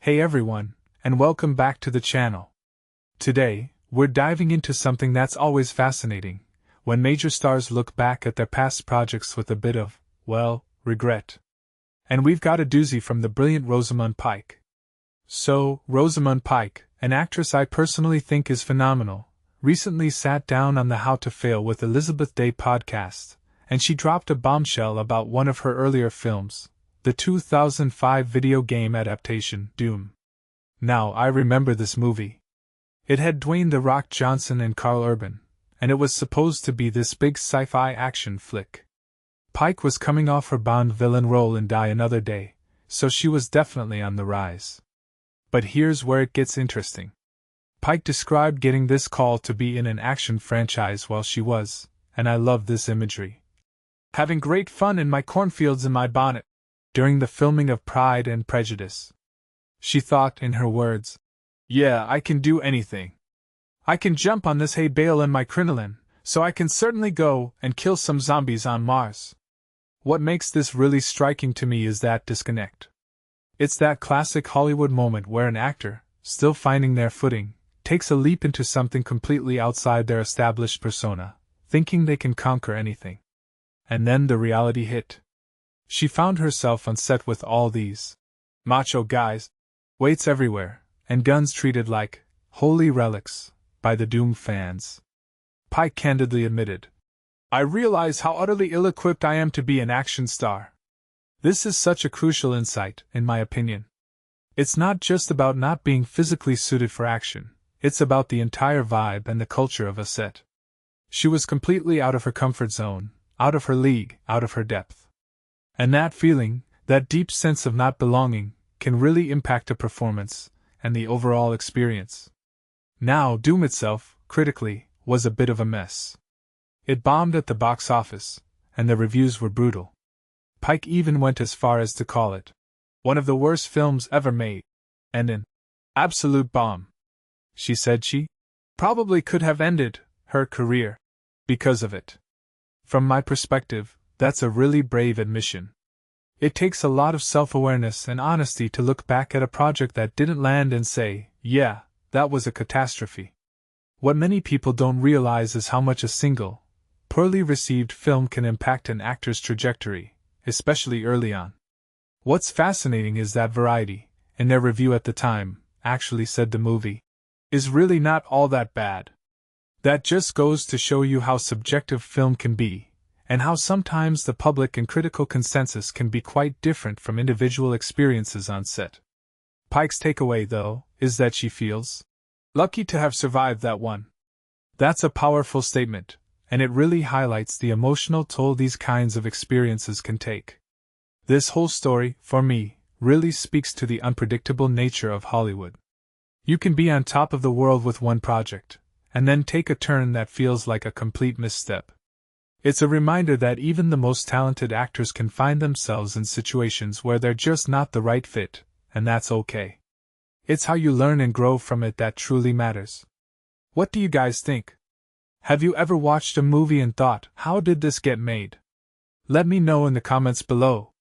Hey everyone, and welcome back to the channel. Today, we're diving into something that's always fascinating, when major stars look back at their past projects with a bit of, well, regret. And we've got a doozy from the brilliant Rosamund Pike. So, Rosamund Pike, an actress I personally think is phenomenal, recently sat down on the How to Fail with Elizabeth Day podcast, and she dropped a bombshell about one of her earlier films, the 2005 video game adaptation, Doom. Now, I remember this movie. It had Dwayne "The Rock" Johnson and Karl Urban, and it was supposed to be this big sci-fi action flick. Pike was coming off her Bond villain role in Die Another Day, so she was definitely on the rise. But here's where it gets interesting. Pike described getting this call to be in an action franchise while she was, and I love this imagery, having great fun in my cornfields in my bonnet, during the filming of Pride and Prejudice. She thought, in her words, "Yeah, I can do anything. I can jump on this hay bale in my crinoline, so I can certainly go and kill some zombies on Mars." What makes this really striking to me is that disconnect. It's that classic Hollywood moment where an actor, still finding their footing, takes a leap into something completely outside their established persona, thinking they can conquer anything. And then the reality hit. She found herself on set with all these macho guys, weights everywhere, and guns treated like holy relics by the Doom fans. Pike candidly admitted, "I realize how utterly ill-equipped I am to be an action star." This is such a crucial insight, in my opinion. It's not just about not being physically suited for action, it's about the entire vibe and the culture of a set. She was completely out of her comfort zone, out of her league, out of her depth. And that feeling, that deep sense of not belonging, can really impact a performance and the overall experience. Now, Doom itself, critically, was a bit of a mess. It bombed at the box office, and the reviews were brutal. Pike even went as far as to call it one of the worst films ever made, and an absolute bomb. She said she probably could have ended her career because of it. From my perspective, that's a really brave admission. It takes a lot of self-awareness and honesty to look back at a project that didn't land and say, yeah, that was a catastrophe. What many people don't realize is how much a single, poorly received film can impact an actor's trajectory, especially early on. What's fascinating is that Variety, in their review at the time, actually said the movie is really not all that bad. That just goes to show you how subjective film can be, and how sometimes the public and critical consensus can be quite different from individual experiences on set. Pike's takeaway, though, is that she feels lucky to have survived that one. That's a powerful statement, and it really highlights the emotional toll these kinds of experiences can take. This whole story, for me, really speaks to the unpredictable nature of Hollywood. You can be on top of the world with one project, and then take a turn that feels like a complete misstep. It's a reminder that even the most talented actors can find themselves in situations where they're just not the right fit, and that's okay. It's how you learn and grow from it that truly matters. What do you guys think? Have you ever watched a movie and thought, how did this get made? Let me know in the comments below.